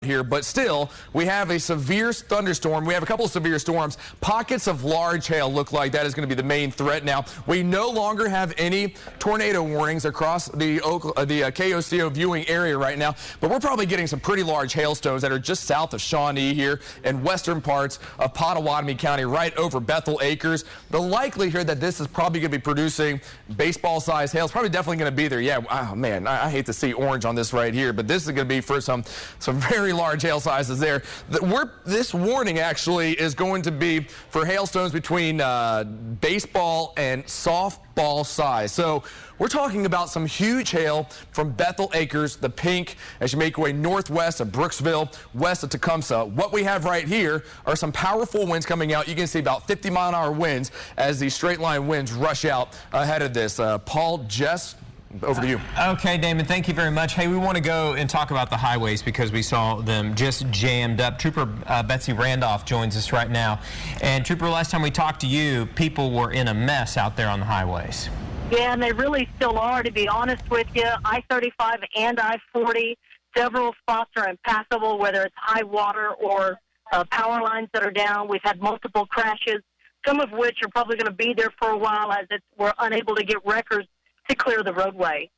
here, but still, we have a severe thunderstorm. We have a couple of severe storms. Pockets of large hail look like that is going to be the main threat now. We no longer have any tornado warnings across the KOCO viewing area right now, but we're probably getting some pretty large hailstones that are just south of Shawnee here in western parts of Pottawatomie County, right over Bethel Acres. The likelihood that this is probably going to be producing baseball-sized hail is probably definitely going to be there. Yeah, oh man, I hate to see orange on this right here, but this is going to be for some very large hail sizes there. This warning actually is going to be for hailstones between baseball and softball size. So we're talking about some huge hail from Bethel Acres, the pink, as you make your way northwest of Brooksville, west of Tecumseh. What we have right here are some powerful winds coming out. You can see about 50-mile-an-hour winds as these straight-line winds rush out ahead of this. Paul, Jess, over to you. Okay, Damon, thank you very much. Hey, we want to go and talk about the highways because we saw them just jammed up. Trooper Betsy Randolph joins us right now. And Trooper, last time we talked to you, people were in a mess out there on the highways. Yeah, and they really still are, to be honest with you. I-35 and I-40, several spots are impassable, whether it's high water or power lines that are down. We've had multiple crashes, some of which are probably going to be there for a while as we're unable to get wreckers to clear the roadway.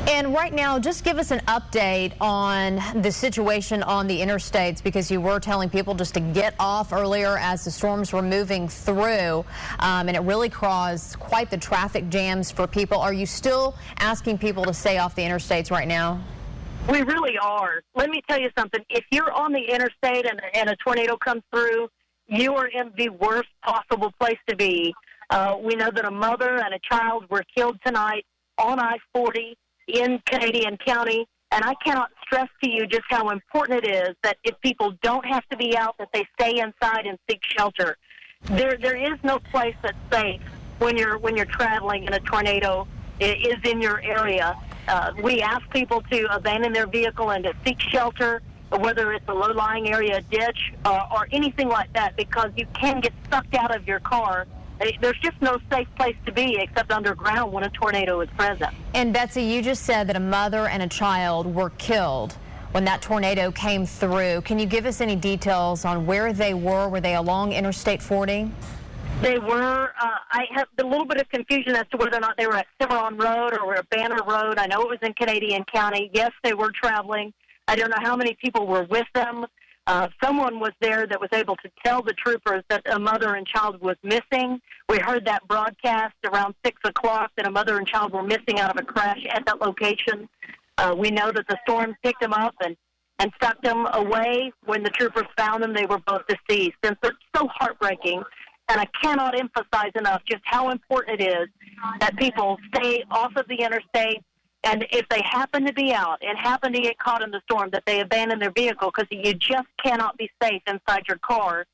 And right now, just give us an update on the situation on the interstates, because you were telling people just to get off earlier as the storms were moving through, and it really caused quite the traffic jams for people. Are you still asking people to stay off the interstates right now? We really are. Let me tell you something. If you're on the interstate and a tornado comes through, you are in the worst possible place to be. We know that a mother and a child were killed tonight on I-40 in Canadian County, and I cannot stress to you just how important it is that if people don't have to be out, that they stay inside and seek shelter. There is no place that's safe when you're traveling and a tornado is in your area. We ask people to abandon their vehicle and to seek shelter, whether it's a low-lying area, a ditch, or anything like that, because you can get sucked out of your car. There's just no safe place to be except underground when a tornado is present. And Betsy, you just said that a mother and a child were killed when that tornado came through. Can you give us any details on where they were? Were they along Interstate 40? They were. I have a little bit of confusion as to whether or not they were at Cimarron Road or at Banner Road. I know it was in Canadian County. Yes, they were traveling. I don't know how many people were with them. Someone was there that was able to tell the troopers that a mother and child was missing. We heard that broadcast around 6 o'clock that a mother and child were missing out of a crash at that location. We know that the storm picked them up and sucked them away. When the troopers found them, they were both deceased. And so it's so heartbreaking. And I cannot emphasize enough just how important it is that people stay off of the interstate. And if they happen to be out and happen to get caught in the storm, that they abandon their vehicle, because you just cannot be safe inside your car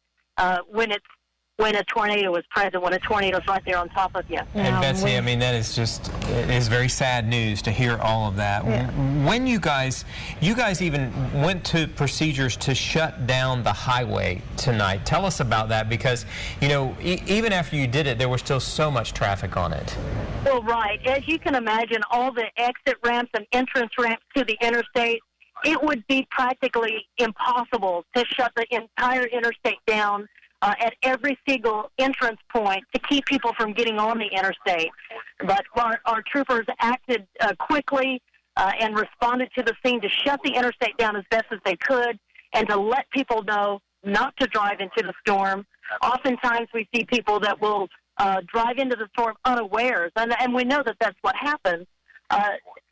when a tornado is present, when a tornado is right there on top of you. And Betsy, I mean, that is just, it is very sad news to hear all of that. Yeah. When you guys even went to procedures to shut down the highway tonight. Tell us about that, because, you know, even after you did it, there was still so much traffic on it. Well, right. As you can imagine, all the exit ramps and entrance ramps to the interstate, it would be practically impossible to shut the entire interstate down at every single entrance point to keep people from getting on the interstate. But our troopers acted quickly and responded to the scene to shut the interstate down as best as they could and to let people know not to drive into the storm. Oftentimes we see people that will drive into the storm unawares, and we know that that's what happens.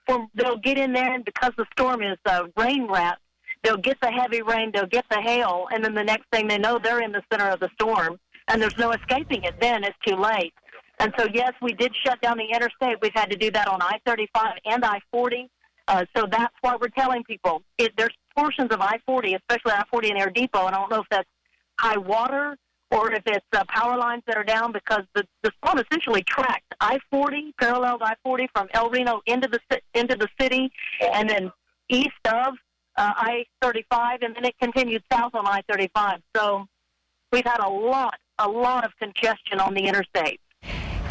They'll get in there, and because the storm is rain-wrapped, they'll get the heavy rain, they'll get the hail, and then the next thing they know, they're in the center of the storm, and there's no escaping it then. It's too late. And so, yes, we did shut down the interstate. We've had to do that on I-35 and I-40. So that's why we're telling people. There's portions of I-40, especially I-40 and Air Depot, and I don't know if that's high water or if it's power lines that are down, because the storm essentially tracked I-40, paralleled I-40 from El Reno into the city, and then east of I-35, and then it continued south on I-35. So we've had a lot of congestion on the interstate.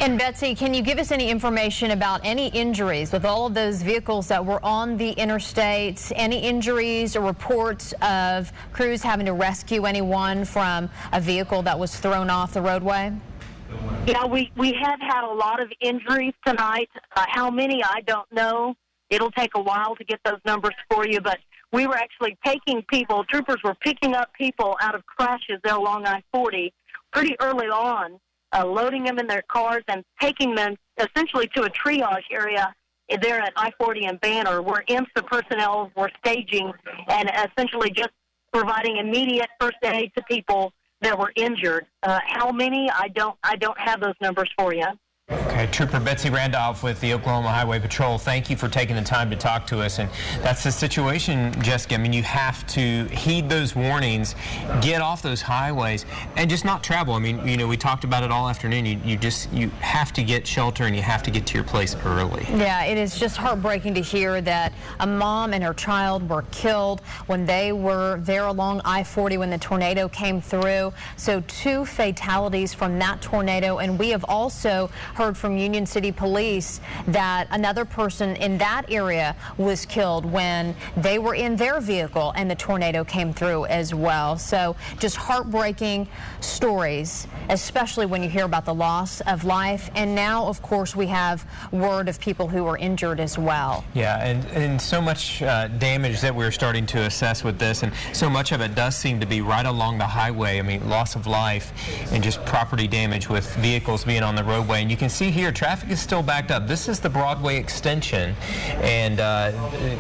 And Betsy, can you give us any information about any injuries with all of those vehicles that were on the interstates? Any injuries or reports of crews having to rescue anyone from a vehicle that was thrown off the roadway? Yeah, we have had a lot of injuries tonight. How many, I don't know. It'll take a while to get those numbers for you, but we were actually taking people, troopers were picking up people out of crashes there along I-40 pretty early on, loading them in their cars and taking them essentially to a triage area there at I-40 and Banner, where IMSA personnel were staging and essentially just providing immediate first aid to people that were injured. How many? I don't have those numbers for you. Okay, Trooper Betsy Randolph with the Oklahoma Highway Patrol, thank you for taking the time to talk to us. And that's the situation, Jessica. I mean, you have to heed those warnings, get off those highways, and just not travel. I mean, you know, we talked about it all afternoon. You have to get shelter and you have to get to your place early. Yeah, it is just heartbreaking to hear that a mom and her child were killed when they were there along I-40 when the tornado came through. So 2 fatalities from that tornado, and we have also heard from Union City Police that another person in that area was killed when they were in their vehicle and the tornado came through as well. So just heartbreaking stories, especially when you hear about the loss of life. And now, of course, we have word of people who were injured as well. Yeah, and so much damage that we're starting to assess with this, and so much of it does seem to be right along the highway. I mean, loss of life and just property damage with vehicles being on the roadway. And you can see here, traffic is still backed up. This is the Broadway extension, and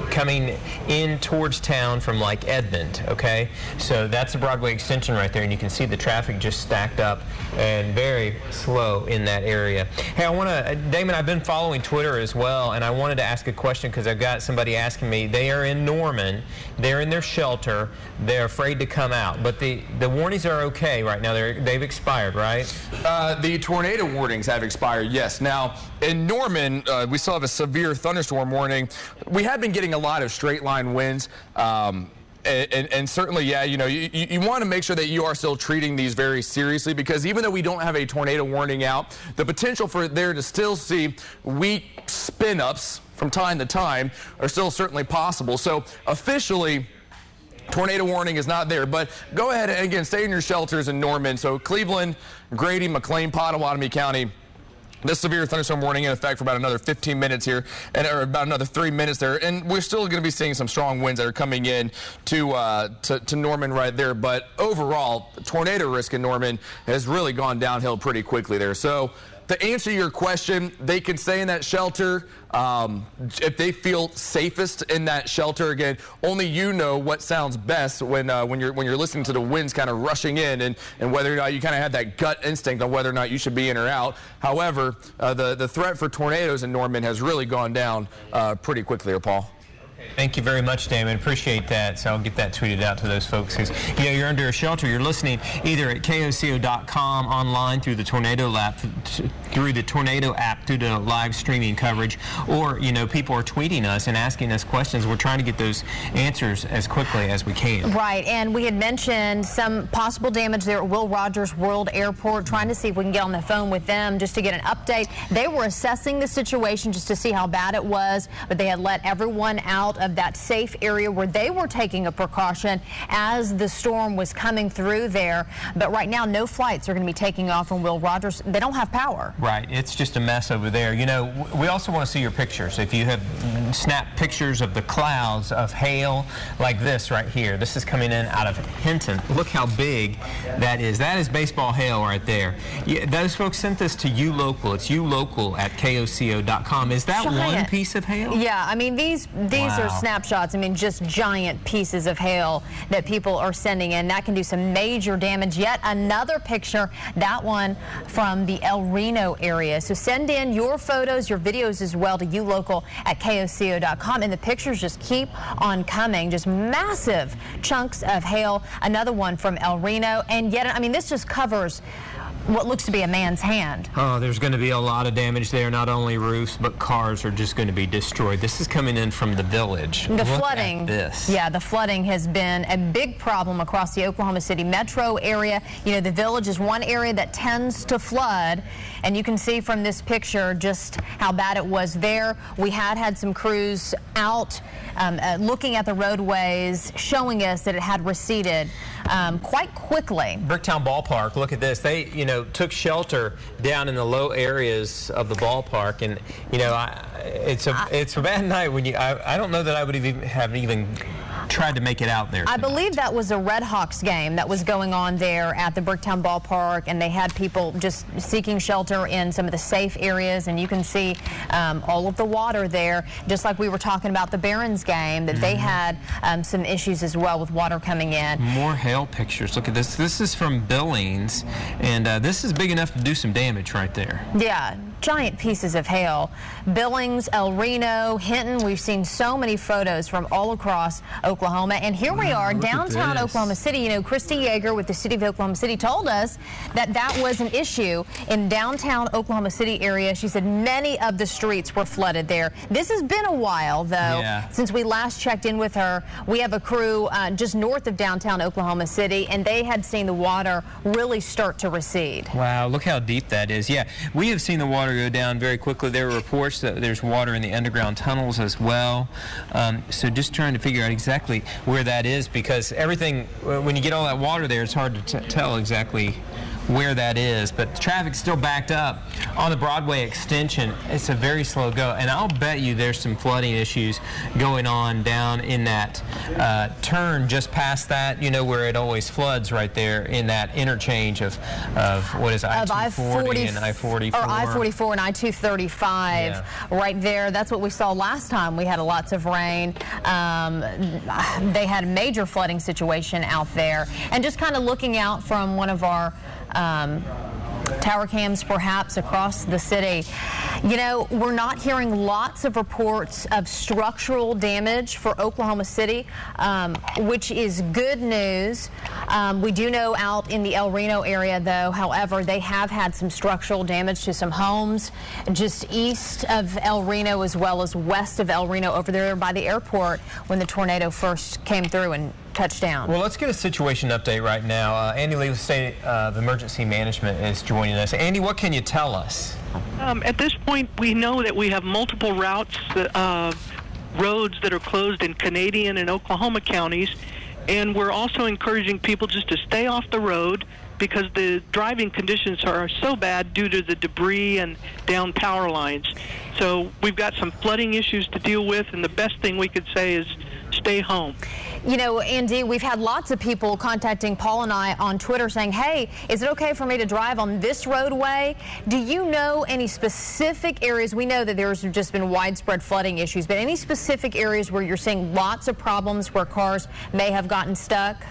coming in towards town from like Edmond, okay? So that's the Broadway extension right there, and you can see the traffic just stacked up and very slow in that area. Hey, I want to, Damon, I've been following Twitter as well, and I wanted to ask a question because I've got somebody asking me. They are in Norman. They're in their shelter. They're afraid to come out, but the warnings are okay right now. They've expired, right? The tornado warnings have expired, yes. Now, in Norman, we still have a severe thunderstorm warning. We have been getting a lot of straight line winds. And certainly, yeah, you know, you want to make sure that you are still treating these very seriously, because even though we don't have a tornado warning out, the potential for there to still see weak spin-ups from time to time are still certainly possible. So officially, tornado warning is not there, but go ahead and again stay in your shelters in Norman. So Cleveland, Grady, McLean, Pottawatomie County. This severe thunderstorm warning in effect for about another 15 minutes here, or about another 3 minutes there, and we're still going to be seeing some strong winds that are coming in to Norman right there. But overall, tornado risk in Norman has really gone downhill pretty quickly there. So to answer your question, they can stay in that shelter if they feel safest in that shelter. Again, only you know what sounds best when you're listening to the winds kind of rushing in, and whether or not you kind of have that gut instinct on whether or not you should be in or out. However, the threat for tornadoes in Norman has really gone down pretty quickly there, Paul. Thank you very much, Damon. Appreciate that. So I'll get that tweeted out to those folks who's, you know, you're under a shelter. You're listening either at KOCO.com online through the Tornado app, through the live streaming coverage, or, you know, people are tweeting us and asking us questions. We're trying to get those answers as quickly as we can. Right, and we had mentioned some possible damage there at Will Rogers World Airport, trying to see if we can get on the phone with them just to get an update. They were assessing the situation just to see how bad it was, but they had let everyone out of that safe area where they were taking a precaution as the storm was coming through there. But right now, no flights are going to be taking off from Will Rogers. They don't have power. Right. It's just a mess over there. You know, we also want to see your pictures. If you have snapped pictures of the clouds of hail like this right here. This is coming in out of Hinton. Look how big that is. That is baseball hail right there. Yeah, those folks sent this to you local. It's you local at KOCO.com. Is that one piece of hail? Yeah, I mean, these are snapshots. I mean, just giant pieces of hail that people are sending in. That can do some major damage. Yet another picture, that one from the El Reno area. So send in your photos, your videos as well to you local at KOCO.com. And the pictures just keep on coming. Just massive chunks of hail. Another one from El Reno. And yet, I mean, this just covers what looks to be a man's hand. Oh, there's going to be a lot of damage there. Not only roofs, but cars are just going to be destroyed. This is coming in from the village. The Look flooding. at this. Yeah, the flooding has been a big problem across the Oklahoma City metro area. You know, the village is one area that tends to flood, and you can see from this picture just how bad it was there. We had some crews out looking at the roadways, showing us that it had receded quite quickly. Bricktown Ballpark, look at this. They, took shelter down in the low areas of the ballpark, and it's a bad night when I don't know that I would have even tried to make it out there tonight. I believe that was a Red Hawks game that was going on there at the Bricktown Ballpark, and they had people just seeking shelter in some of the safe areas, and you can see all of the water there, just like we were talking about the Barons game, that they had some issues as well with water coming in. More hail pictures. Look at this. This is from Billings, and this is big enough to do some damage right there. Yeah, giant pieces of hail. Billings, El Reno, Hinton, we've seen so many photos from all across Oklahoma, and here we are, downtown Oklahoma City. Christy Yeager with the City of Oklahoma City told us that was an issue in downtown Oklahoma City area. She said many of the streets were flooded there. This has been a while, though, since we last checked in with her. We have a crew just north of downtown Oklahoma City, and they had seen the water really start to recede. Wow, look how deep that is. Yeah, we have seen the water go down very quickly. There are reports that there's water in the underground tunnels as well. So just trying to figure out exactly where that is, because everything, when you get all that water there, it's hard to tell exactly where that is. But the traffic's still backed up on the Broadway extension. It's a very slow go, and I'll bet you there's some flooding issues going on down in that turn just past that, where it always floods right there in that interchange of what is I-240 and I-44. Or I-44 and I-235 right there. That's what we saw last time we had lots of rain. They had a major flooding situation out there. And just kind of looking out from one of our tower cams perhaps across the city, we're not hearing lots of reports of structural damage for Oklahoma City, which is good news. We do know out in the El Reno area, though, however, they have had some structural damage to some homes just east of El Reno as well as west of El Reno over there by the airport when the tornado first came through and touchdown. Well, let's get a situation update right now. Andy Lee with State of Emergency Management is joining us. Andy, what can you tell us? At this point, we know that we have multiple routes, roads that are closed in Canadian and Oklahoma counties, and we're also encouraging people just to stay off the road because the driving conditions are so bad due to the debris and down power lines. So we've got some flooding issues to deal with, and the best thing we could say is stay home. Andy, we've had lots of people contacting Paul and I on Twitter saying, hey, is it okay for me to drive on this roadway? Do you know any specific areas? We know that there's just been widespread flooding issues, but any specific areas where you're seeing lots of problems where cars may have gotten stuck?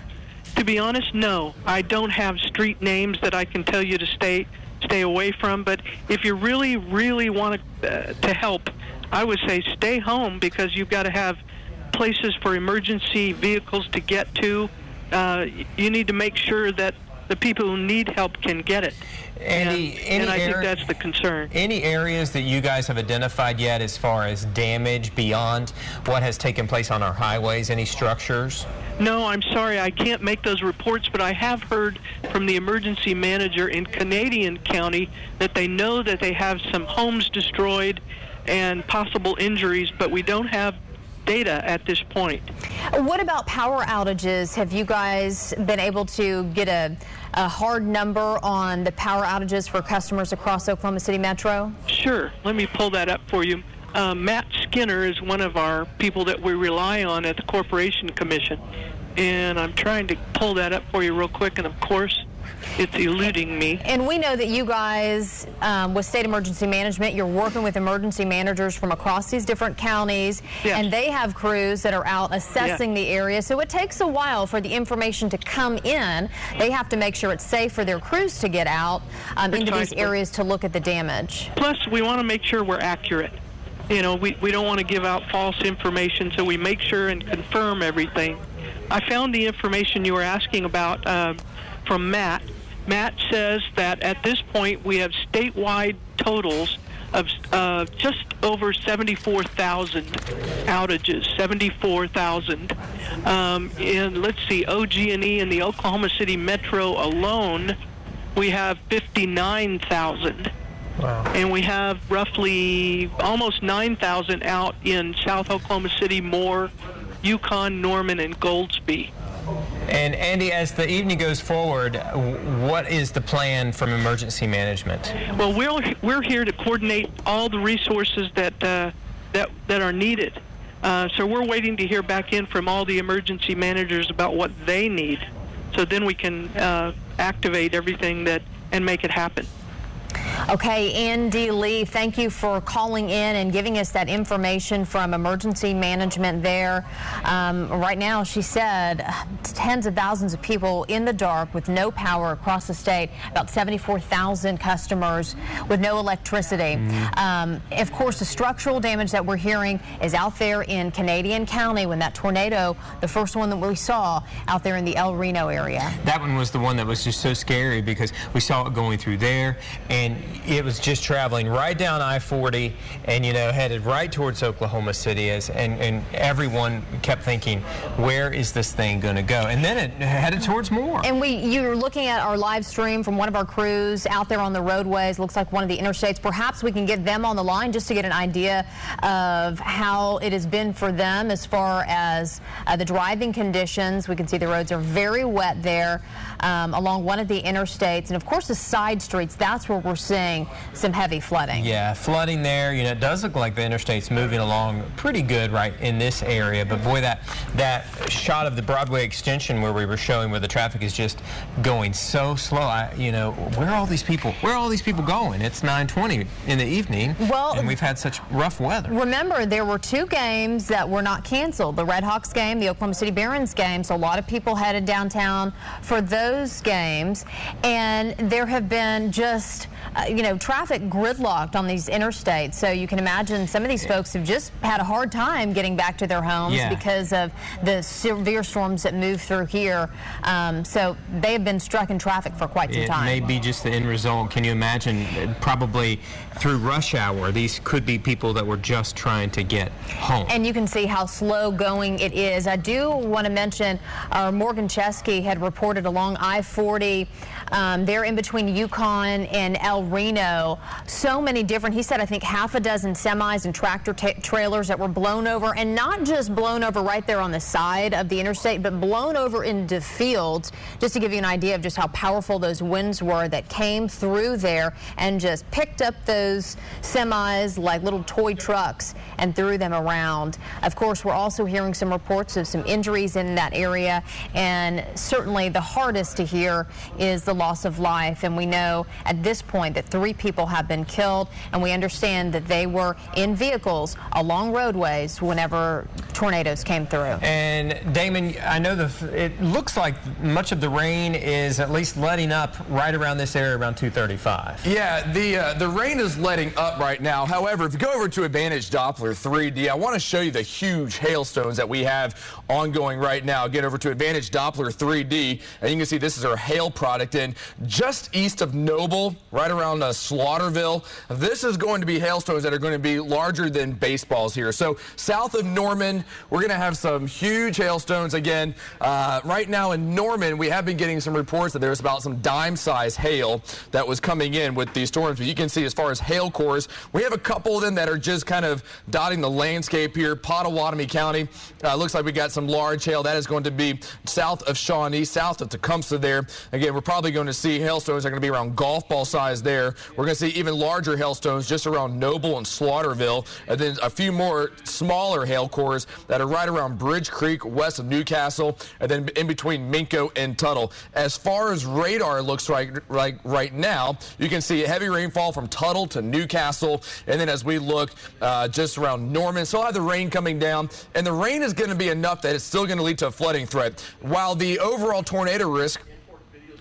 To be honest, no. I don't have street names that I can tell you to stay away from, but if you really, really want to help, I would say stay home because you've got to have places for emergency vehicles to get to. You need to make sure that the people who need help can get it. Andy, and I think that's the concern. Any areas that you guys have identified yet as far as damage beyond what has taken place on our highways? Any structures? No, I'm sorry, I can't make those reports, but I have heard from the emergency manager in Canadian County that they know that they have some homes destroyed and possible injuries, but we don't have data at this point. What about power outages? Have you guys been able to get a hard number on the power outages for customers across Oklahoma City Metro? Sure. Let me pull that up for you. Matt Skinner is one of our people that we rely on at the Corporation Commission, and I'm trying to pull that up for you real quick, and of course it's eluding me. And we know that you guys, with State Emergency Management, you're working with emergency managers from across these different counties, and they have crews that are out assessing the area, so it takes a while for the information to come in. They have to make sure it's safe for their crews to get out into these areas to look at the damage. Plus, we want to make sure we're accurate. We don't want to give out false information, so we make sure and confirm everything. I found the information you were asking about from Matt, Matt says that at this point we have statewide totals of just over 74,000 outages, 74,000. And let's see, OG&E in the Oklahoma City metro alone, we have 59,000. Wow. And we have roughly almost 9,000 out in South Oklahoma City, Moore, Yukon, Norman, and Goldsby. And Andy, as the evening goes forward, what is the plan from emergency management? Well, we're here to coordinate all the resources that are needed. So we're waiting to hear back in from all the emergency managers about what they need, so then we can activate everything and make it happen. Okay, Andy Lee, thank you for calling in and giving us that information from emergency management there. Right now, she said, tens of thousands of people in the dark with no power across the state, about 74,000 customers with no electricity. Of course, the structural damage that we're hearing is out there in Canadian County when that tornado, the first one that we saw out there in the El Reno area. That one was the one that was just so scary because we saw it going through there, and it was just traveling right down I-40 and, you know, headed right towards Oklahoma City, and everyone kept thinking, where is this thing going to go? And then it headed towards Moore. And you're looking at our live stream from one of our crews out there on the roadways, looks like one of the interstates. Perhaps we can get them on the line just to get an idea of how it has been for them as far as the driving conditions. We can see the roads are very wet there along one of the interstates. And, of course, the side streets, that's where we're seeing some heavy flooding. Yeah, flooding there. You know, it does look like the interstate's moving along pretty good right in this area. But boy, that shot of the Broadway extension where we were showing where the traffic is just going so slow. You know, where are all these people? Where are all these people going? It's 9:20 in the evening, and we've had such rough weather. Remember, there were two games that were not canceled: the Red Hawks game, the Oklahoma City Barons game. So a lot of people headed downtown for those games, and there have been just you know, traffic gridlocked on these interstates. So you can imagine some of these folks have just had a hard time getting back to their homes because of the severe storms that move through here. So they have been stuck in traffic for quite some time. It may be just the end result. Can you imagine, probably through rush hour, these could be people that were just trying to get home. And you can see how slow going it is. I do want to mention Morgan Chesky had reported along I-40 there in between Yukon and El Reno, so many different, he said, I think half a dozen semis and tractor trailers that were blown over, and not just blown over right there on the side of the interstate, but blown over into fields, just to give you an idea of just how powerful those winds were that came through there and just picked up those semis like little toy trucks and threw them around. Of course, we're also hearing some reports of some injuries in that area, and certainly the hardest to hear is the loss of life. And we know at this point that 3 people have been killed, and we understand that they were in vehicles along roadways whenever tornadoes came through. And Damon, I know it looks like much of the rain is at least letting up right around this area around 2:35. Yeah, the rain is letting up right now. However, if you go over to Advantage Doppler 3D, I want to show you the huge hailstones that we have ongoing right now. Get over to Advantage Doppler 3D, and you can see this is our hail product. And just east of Noble, right around Slaughterville, this is going to be hailstones that are going to be larger than baseballs here. So south of Norman, we're going to have some huge hailstones again. Right now in Norman, we have been getting some reports that there's about some dime-sized hail that was coming in with these storms. But you can see as far as hail cores, we have a couple of them that are just kind of dotting the landscape here. Pottawatomie County, looks like we got some large hail. That is going to be south of Shawnee, south of Tecumseh there. Again, we're probably going to see hailstones that are going to be around golf ball size there. We're going to see even larger hailstones just around Noble and Slaughterville, and then a few more smaller hail cores that are right around Bridge Creek, west of Newcastle, and then in between Minko and Tuttle. As far as radar looks like right now, you can see heavy rainfall from Tuttle to Newcastle, and then as we look just around Norman, still have the rain coming down, and the rain is going to be enough that it's still going to lead to a flooding threat. While the overall tornado risk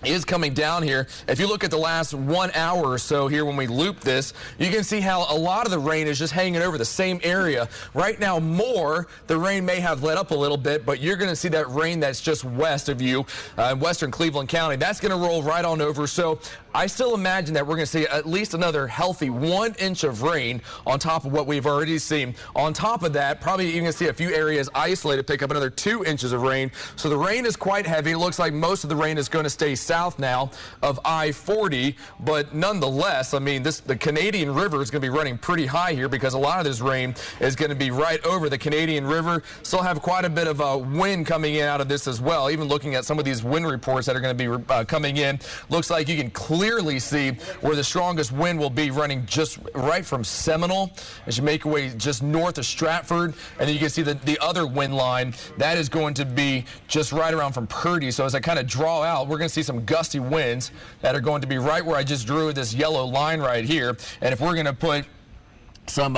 is coming down here. If you look at the last 1 hour or so here when we loop this, you can see how a lot of the rain is just hanging over the same area. Right now, the rain may have let up a little bit, but you're going to see that rain that's just west of you in western Cleveland County. That's going to roll right on over. So I still imagine that we're going to see at least another healthy 1 inch of rain on top of what we've already seen. On top of that, probably you're going to see a few areas isolated pick up another 2 inches of rain. So the rain is quite heavy. It looks like most of the rain is going to stay south now of I-40, but nonetheless, I mean, the Canadian River is going to be running pretty high here because a lot of this rain is going to be right over the Canadian River. Still have quite a bit of wind coming in out of this as well. Even looking at some of these wind reports that are going to be coming in, looks like you can clearly see where the strongest wind will be running just right from Seminole as you make your way just north of Stratford, and then you can see the other wind line that is going to be just right around from Purdy. So as I kind of draw out, we're going to see some gusty winds that are going to be right where I just drew this yellow line right here. And if we're going to put some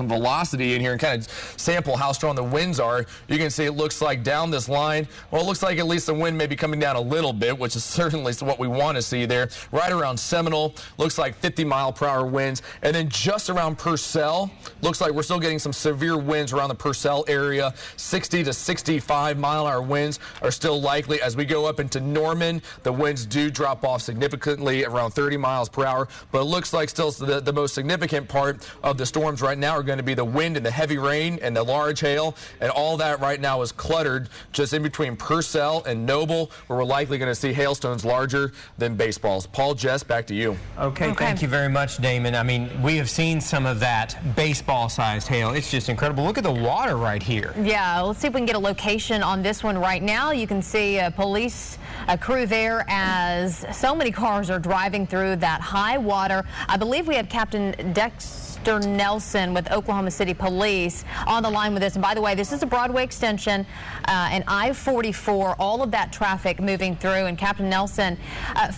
velocity in here and kind of sample how strong the winds are, you can see it looks like down this line, well, it looks like at least the wind may be coming down a little bit, which is certainly what we want to see there. Right around Seminole, looks like 50-mile-per-hour winds. And then just around Purcell, looks like we're still getting some severe winds around the Purcell area. 60 to 65-mile-an-hour winds are still likely. As we go up into Norman, the winds do drop off significantly around 30 miles per hour, but it looks like still the most significant part of the storms right now are going to be the wind and the heavy rain and the large hail, and all that right now is cluttered just in between Purcell and Noble, where we're likely going to see hailstones larger than baseballs. Paul, Jess, back to you. Okay, thank you very much, Damon. I mean, we have seen some of that baseball-sized hail. It's just incredible. Look at the water right here. Yeah, let's see if we can get a location on this one right now. You can see a police crew there as so many cars are driving through that high water. I believe we have Captain Dexter Nelson with Oklahoma City Police on the line with us. And by the way, this is a Broadway extension and I-44, all of that traffic moving through. And Captain Nelson,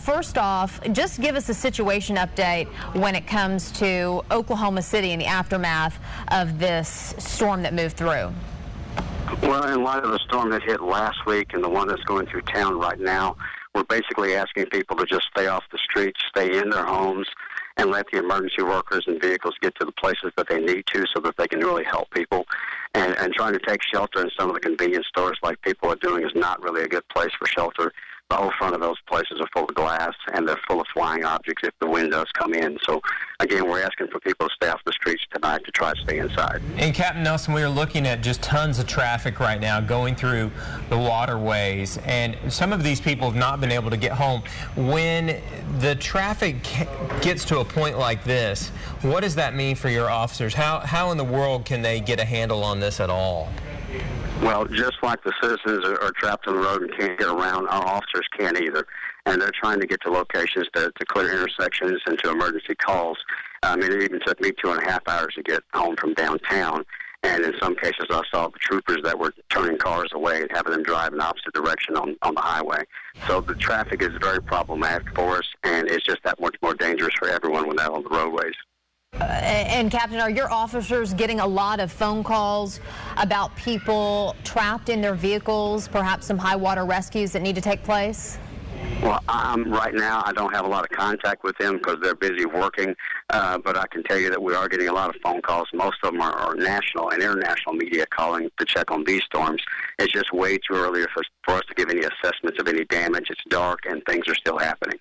first off, just give us a situation update when it comes to Oklahoma City and the aftermath of this storm that moved through. Well, in light of the storm that hit last week and the one that's going through town right now, we're basically asking people to just stay off the streets, stay in their homes, and let the emergency workers and vehicles get to the places that they need to so that they can really help people. And trying to take shelter in some of the convenience stores like people are doing is not really a good place for shelter. The whole front of those places are full of glass, and they're full of flying objects if the wind does come in. So, again, we're asking for people to stay off the streets tonight to try to stay inside. And, Captain Nelson, we are looking at just tons of traffic right now going through the waterways, and some of these people have not been able to get home. When the traffic gets to a point like this, what does that mean for your officers? How in the world can they get a handle on this at all? Well, just like the citizens are trapped on the road and can't get around, our officers can't either. And they're trying to get to locations to clear intersections and to emergency calls. I mean, it even took me 2.5 hours to get home from downtown. And in some cases, I saw the troopers that were turning cars away and having them drive in the opposite direction on the highway. So the traffic is very problematic for us, and it's just that much more dangerous for everyone when they're on the roadways. And Captain, are your officers getting a lot of phone calls about people trapped in their vehicles, perhaps some high water rescues that need to take place? Well, right now I don't have a lot of contact with them because they're busy working, but I can tell you that we are getting a lot of phone calls. Most of them are national and international media calling to check on these storms. It's just way too early for us to give any assessments of any damage. It's dark and things are still happening.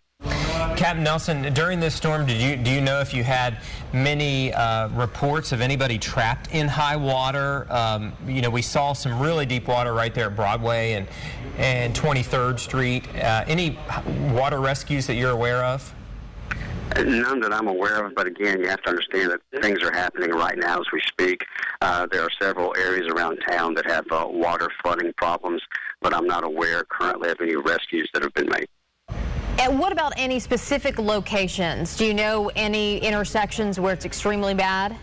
Captain Nelson, during this storm, do you know if you had many reports of anybody trapped in high water? You know, we saw some really deep water right there at Broadway and 23rd Street. Any water rescues that you're aware of? None that I'm aware of, but again, you have to understand that things are happening right now as we speak. There are several areas around town that have water flooding problems, but I'm not aware currently of any rescues that have been made. And what about any specific locations? Do you know any intersections where it's extremely bad?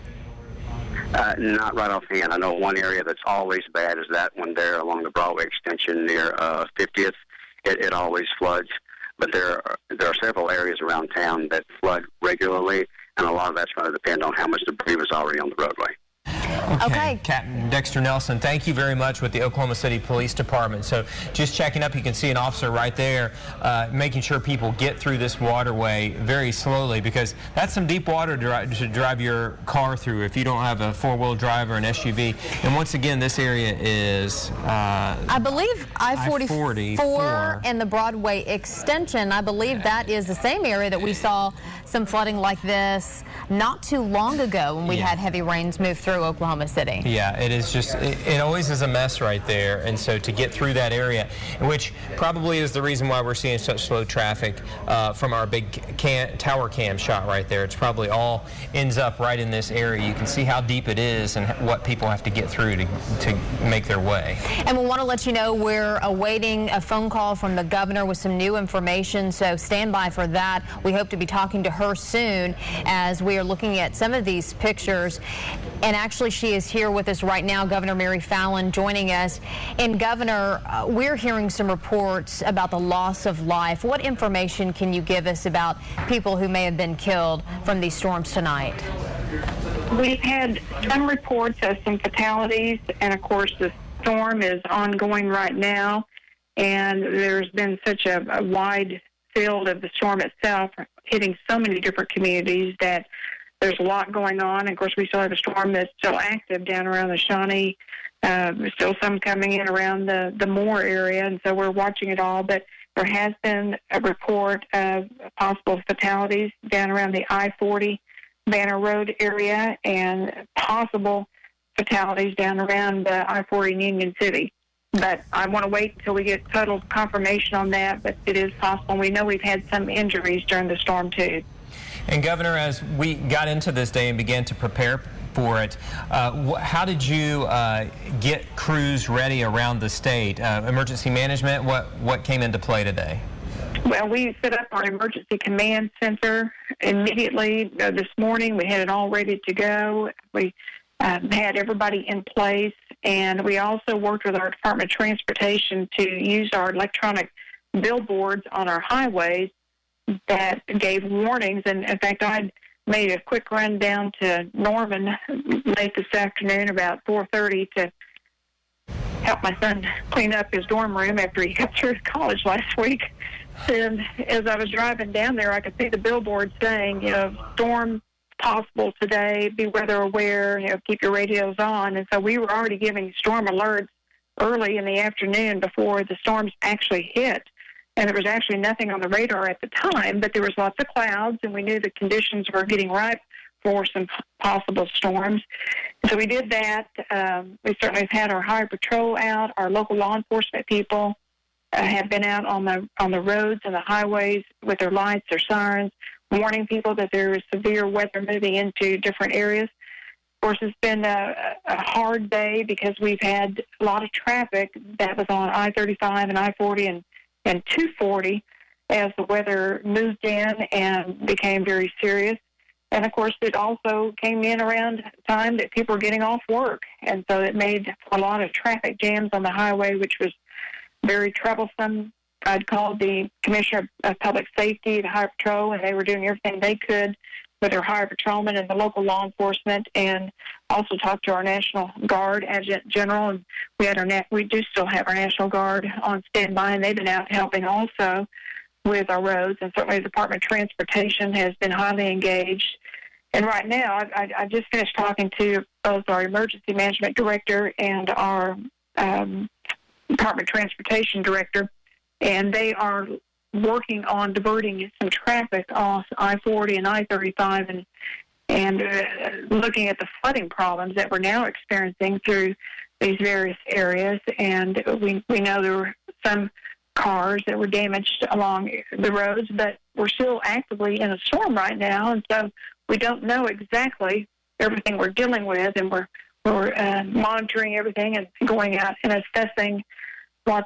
Not right offhand. I know one area that's always bad is that one there along the Broadway extension near 50th. It always floods. But there are several areas around town that flood regularly, and a lot of that's going to depend on how much debris was already on the roadway. Okay. Captain Dexter Nelson, thank you very much with the Oklahoma City Police Department. So just checking up, you can see an officer right there making sure people get through this waterway very slowly, because that's some deep water to drive your car through if you don't have a four-wheel drive or an SUV. And once again, this area is I believe I-44 and the Broadway extension. I believe that is the same area that we saw some flooding like this not too long ago when we had heavy rains move through Oklahoma City. Yeah, it is just, it always is a mess right there. And so to get through that area, which probably is the reason why we're seeing such slow traffic from our big tower cam shot right there. It's probably all ends up right in this area. You can see how deep it is and what people have to get through to make their way. And we want to let you know we're awaiting a phone call from the governor with some new information, so stand by for that. We hope to be talking to her soon as we are looking at some of these pictures. And actually, she is here with us right now, Governor Mary Fallin joining us. And Governor, we're hearing some reports about the loss of life. What information can you give us about people who may have been killed from these storms tonight? We've had some reports of some fatalities, and of course the storm is ongoing right now, and there's been such a wide field of the storm itself hitting so many different communities that there's a lot going on. Of course, we still have a storm that's still active down around the Shawnee, still some coming in around the Moore area, and so we're watching it all. But there has been a report of possible fatalities down around the I-40 Banner Road area and possible fatalities down around I-40 in Union City. But I want to wait until we get total confirmation on that, but it is possible. We know we've had some injuries during the storm, too. And Governor, as we got into this day and began to prepare for it, how did you get crews ready around the state? Emergency management, what came into play today? Well, we set up our emergency command center immediately this morning. We had it all ready to go. We had everybody in place, and we also worked with our Department of Transportation to use our electronic billboards on our highways that gave warnings. And in fact, I made a quick run down to Norman late this afternoon about 4:30 to help my son clean up his dorm room after he got through college last week. And as I was driving down there, I could see the billboard saying, storm possible today, be weather aware, keep your radios on. And so we were already giving storm alerts early in the afternoon before the storms actually hit. And there was actually nothing on the radar at the time, but there was lots of clouds, and we knew the conditions were getting ripe for some possible storms. So we did that. We certainly have had our highway patrol out. Our local law enforcement people have been out on the roads and the highways with their lights, their sirens, warning people that there is severe weather moving into different areas. Of course, it's been a hard day because we've had a lot of traffic that was on I-35 and I-40 and 240 as the weather moved in and became very serious. And, of course, it also came in around the time that people were getting off work. And so it made a lot of traffic jams on the highway, which was very troublesome. I'd called the Commissioner of Public Safety, the Highway Patrol, and they were doing everything they could with their highway patrolmen and the local law enforcement, and also talked to our National Guard Adjutant General. And we do still have our National Guard on standby, and they've been out helping also with our roads. And certainly the Department of Transportation has been highly engaged. And right now, I just finished talking to both our Emergency Management Director and our Department of Transportation Director, and they are working on diverting some traffic off I-40 and I-35 and looking at the flooding problems that we're now experiencing through these various areas. And we know there were some cars that were damaged along the roads, but we're still actively in a storm right now, and so we don't know exactly everything we're dealing with, and we're monitoring everything and going out and assessing what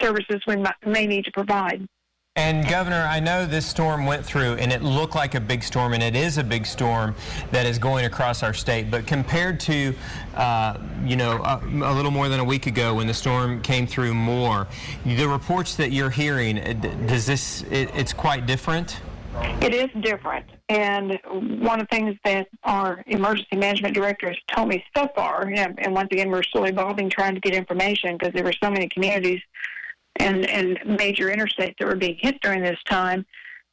services we may need to provide. And Governor, I know this storm went through and it looked like a big storm, and it is a big storm that is going across our state. But compared to, a little more than a week ago when the storm came through Moore, the reports that you're hearing, it's quite different? It is different, and one of the things that our emergency management director has told me so far, and once again, we're still evolving, trying to get information because there were so many communities and major interstates that were being hit during this time,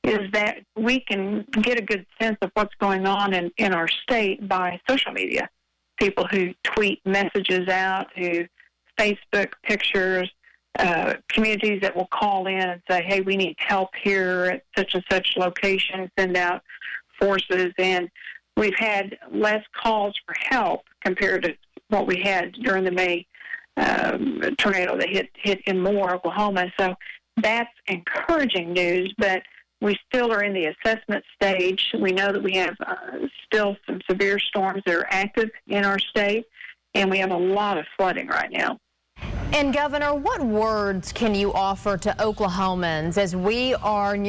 is that we can get a good sense of what's going on in our state by social media. People who tweet messages out, who Facebook pictures, communities that will call in and say, hey, we need help here at such and such location, send out forces. And we've had less calls for help compared to what we had during the May tornado that hit in Moore, Oklahoma. So that's encouraging news, but we still are in the assessment stage. We know that we have still some severe storms that are active in our state, and we have a lot of flooding right now. And Governor, what words can you offer to Oklahomans as we are